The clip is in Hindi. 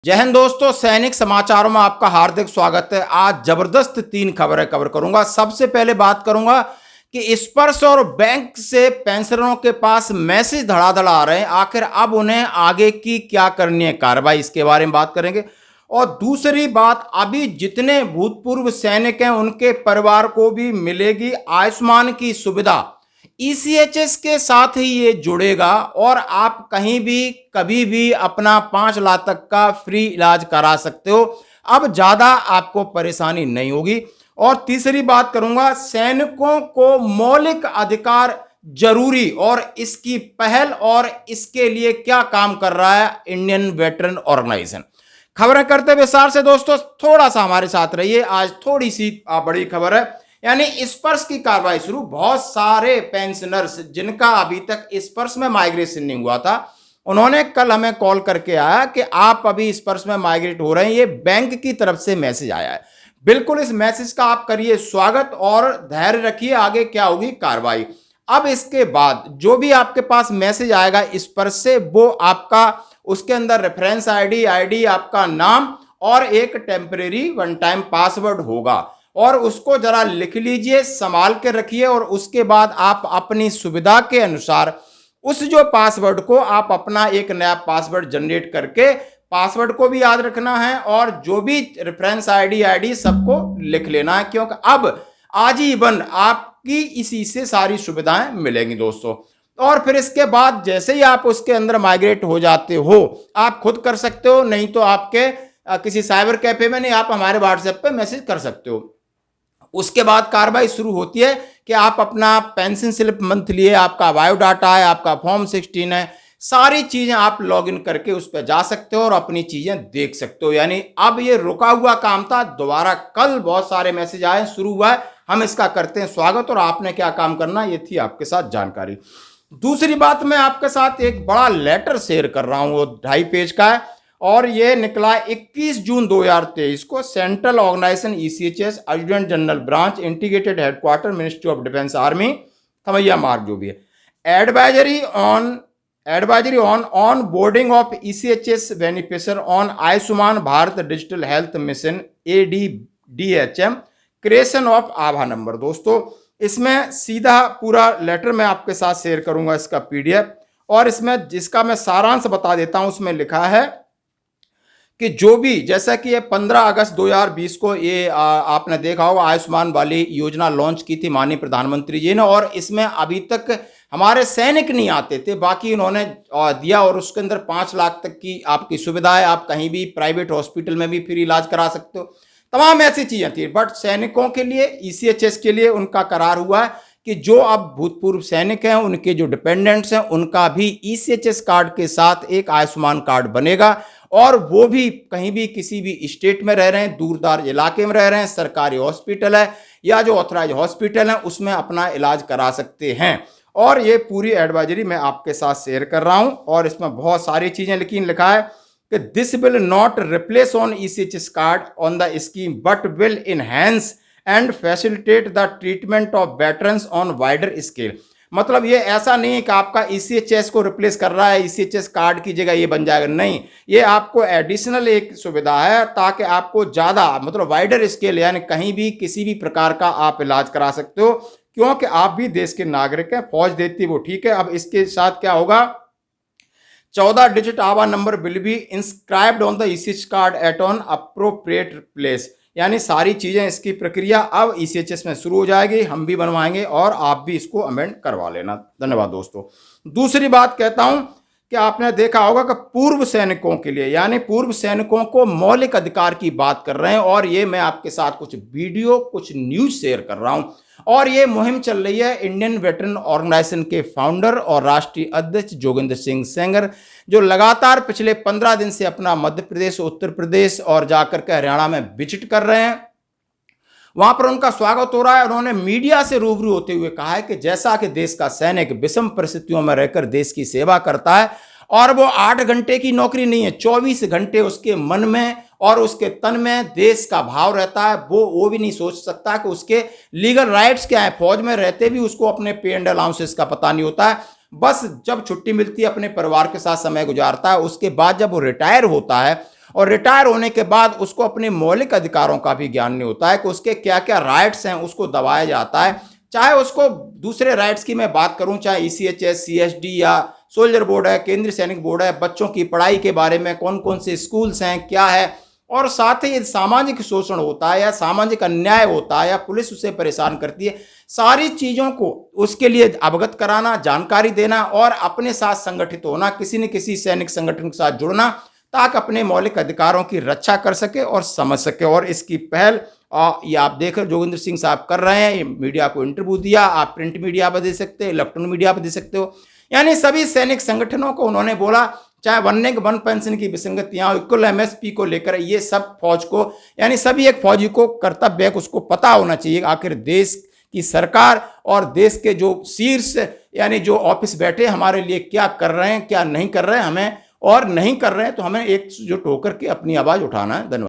जय हिंद दोस्तों, सैनिक समाचारों में आपका हार्दिक स्वागत है। आज जबरदस्त 3 खबरें कवर करूंगा। सबसे पहले बात करूंगा कि स्पर्श और बैंक से पेंशनरों के पास मैसेज धड़ाधड़ आ रहे हैं। आखिर अब उन्हें आगे की क्या करनी है कार्रवाई, इसके बारे में बात करेंगे। और दूसरी बात, अभी जितने भूतपूर्व सैनिक हैं उनके परिवार को भी मिलेगी आयुष्मान की सुविधा। ईसीएचएस के साथ ही ये जुड़ेगा और आप कहीं भी कभी भी अपना 5 लाख तक का फ्री इलाज करा सकते हो। अब ज्यादा आपको परेशानी नहीं होगी। और तीसरी बात करूंगा, सैनिकों को मौलिक अधिकार जरूरी और इसकी पहल और इसके लिए क्या काम कर रहा है इंडियन वेटरन ऑर्गेनाइजेशन। खबरें करते विस्तार से दोस्तों, थोड़ा सा हमारे साथ रहिए। आज थोड़ी सी बड़ी खबर है, यानी स्पर्श की कार्रवाई शुरू। बहुत सारे पेंशनर्स जिनका अभी तक स्पर्श में माइग्रेशन नहीं हुआ था, उन्होंने कल हमें कॉल करके आया कि आप अभी स्पर्श में माइग्रेट हो रहे हैं। ये बैंक की तरफ से मैसेज आया है। बिल्कुल इस मैसेज का आप करिए स्वागत और धैर्य रखिए, आगे क्या होगी कार्रवाई। अब इसके बाद जो भी आपके पास मैसेज आएगा स्पर्श से, वो आपका उसके अंदर रेफरेंस आईडी, आपका नाम और एक टेम्परेरी वन टाइम पासवर्ड होगा और उसको जरा लिख लीजिए, संभाल के रखिए। और उसके बाद आप अपनी सुविधा के अनुसार उस जो पासवर्ड को आप अपना एक नया पासवर्ड जनरेट करके, पासवर्ड को भी याद रखना है और जो भी रेफरेंस आईडी सबको लिख लेना है, क्योंकि अब आजीवन आपकी इसी से सारी सुविधाएं मिलेंगी दोस्तों। और फिर इसके बाद जैसे ही आप उसके अंदर माइग्रेट हो जाते हो, आप खुद कर सकते हो, नहीं तो आपके किसी साइबर कैफे में, नहीं आप हमारे व्हाट्सएप पे मैसेज कर सकते हो। उसके बाद कार्रवाई शुरू होती है कि आप अपना पेंशन स्लिप मंथली है, आपका बायोडाटा है, आपका फॉर्म 16 है, सारी चीजें आप लॉगिन करके उस पर जा सकते हो और अपनी चीजें देख सकते हो। यानी अब ये रुका हुआ काम था, दोबारा कल बहुत सारे मैसेज आए, शुरू हुआ है। हम इसका करते हैं स्वागत और आपने क्या काम करना, ये थी आपके साथ जानकारी। दूसरी बात, मैं आपके साथ एक बड़ा लेटर शेयर कर रहा हूं, वो 2.5 पेज का है और ये निकला 21 जून 2023 को। Central organisation ECHS, adjutant general branch, integrated headquarter, ministry of defence, army, Thimayya Marg जो भी है। Advisory on boarding of ECHS beneficiary on Ayushman Bharat digital health mission ADDHM, creation of Abha number. दोस्तों इसमें सीधा पूरा लेटर मैं आपके साथ शेयर करूंगा, इसका PDF, और इसमें जिसका मैं सारांश बता देता हूं। उसमें लिखा है कि जो भी, जैसा कि ये 15 अगस्त 2020 को ये आपने देखा होगा, आयुष्मान वाली योजना लॉन्च की थी माननीय प्रधानमंत्री जी ने, और इसमें अभी तक हमारे सैनिक नहीं आते थे, बाकी उन्होंने दिया और उसके अंदर 5 लाख तक की आपकी सुविधा है। आप कहीं भी प्राइवेट हॉस्पिटल में भी फ्री इलाज करा सकते हो, तमाम ऐसी चीजें थी। बट सैनिकों के लिए, ईसीएचएस के लिए उनका करार हुआ है कि जो अब भूतपूर्व सैनिक हैं, उनके जो डिपेंडेंट्स हैं, उनका भी ईसीएचएस कार्ड के साथ एक आयुष्मान कार्ड बनेगा और वो भी कहीं भी किसी भी स्टेट में रह रहे हैं, दूरदराज इलाके में रह रहे हैं, सरकारी हॉस्पिटल है या जो ऑथराइज हॉस्पिटल है उसमें अपना इलाज करा सकते हैं। और ये पूरी एडवाइजरी मैं आपके साथ शेयर कर रहा हूं और इसमें बहुत सारी चीजें लिखा है कि this will not replace on ECHS card on the scheme but will enhance and facilitate the treatment of veterans on wider scale. मतलब ये ऐसा नहीं है कि आपका ईसीएचएस को रिप्लेस कर रहा है, ईसीएचएस कार्ड की जगह ये बन जाएगा, नहीं, ये आपको एडिशनल एक सुविधा है ताकि आपको ज़्यादा, मतलब वाइडर स्केल, यानी कहीं भी किसी भी प्रकार का आप इलाज करा सकते हो, क्योंकि आप भी देश के नागरिक हैं। फौज देती वो ठीक है। अब इसके साथ क्या होगा, 14 डिजिट आभा number will be inscribed on the ECHS card at on appropriate place. यानी सारी चीजें, इसकी प्रक्रिया अब ईसीएचएस में शुरू हो जाएगी, हम भी बनवाएंगे और आप भी इसको अमेंड करवा लेना। धन्यवाद दोस्तों। दूसरी बात कहता हूं कि आपने देखा होगा कि पूर्व सैनिकों के लिए, यानी पूर्व सैनिकों को मौलिक अधिकार की बात कर रहे हैं और ये मैं आपके साथ कुछ वीडियो, कुछ न्यूज शेयर कर रहा हूं। और ये मुहिम चल रही है इंडियन वेटरन ऑर्गेनाइजेशन के फाउंडर और राष्ट्रीय अध्यक्ष जोगिंदर सिंह सेंगर, जो लगातार पिछले 15 दिन से अपना मध्य प्रदेश, उत्तर प्रदेश और जाकर के हरियाणा में विजिट कर रहे हैं। वहां पर उनका स्वागत हो रहा है। उन्होंने मीडिया से रूबरू होते हुए कहा है कि जैसा कि देश का सैनिक विषम परिस्थितियों में रहकर देश की सेवा करता है और वो 8 घंटे की नौकरी नहीं है, 24 घंटे उसके मन में और उसके तन में देश का भाव रहता है। वो भी नहीं सोच सकता कि उसके लीगल राइट्स क्या है। फौज में रहते भी उसको अपने पे एंड अलाउंसेस का पता नहीं होता है। बस जब छुट्टी मिलती है अपने परिवार के साथ समय गुजारता है। उसके बाद जब वो रिटायर होता है और रिटायर होने के बाद उसको अपने मौलिक अधिकारों का भी ज्ञान नहीं होता है कि उसके क्या क्या राइट्स हैं, उसको दबाया जाता है। चाहे उसको दूसरे राइट्स की मैं बात करूं, चाहे ईसीएचएस, सीएसडी या सोल्जर बोर्ड है, केंद्रीय सैनिक बोर्ड है, बच्चों की पढ़ाई के बारे में कौन कौन से स्कूल्स हैं, क्या है, और साथ ही सामाजिक शोषण होता है या सामाजिक अन्याय होता है या पुलिस उसे परेशान करती है, सारी चीज़ों को उसके लिए अवगत कराना, जानकारी देना और अपने साथ संगठित होना, किसी न किसी सैनिक संगठन के साथ जुड़ना, ताकि अपने मौलिक अधिकारों की रक्षा कर सके और समझ सके। और इसकी पहल ये आप देख रहे जोगिंदर सिंह साहब कर रहे हैं। मीडिया को इंटरव्यू दिया, आप प्रिंट मीडिया पर दे सकते हो, इलेक्ट्रॉनिक मीडिया पर दे सकते हो, यानी सभी सैनिक संगठनों को उन्होंने बोला, चाहे वन रैंक वन पेंशन की विसंगतियां, इक्वल एमएसपी को लेकर, ये सब फौज को, यानी सभी एक फौजी को कर्तव्य है, उसको पता होना चाहिए आखिर देश की सरकार और देश के जो शीर्ष यानी जो ऑफिस बैठे हमारे लिए क्या कर रहे हैं, क्या नहीं कर रहे हैं, हमें और नहीं कर रहे हैं तो हमें एक जुट होकर के अपनी आवाज उठाना है। धन्यवाद।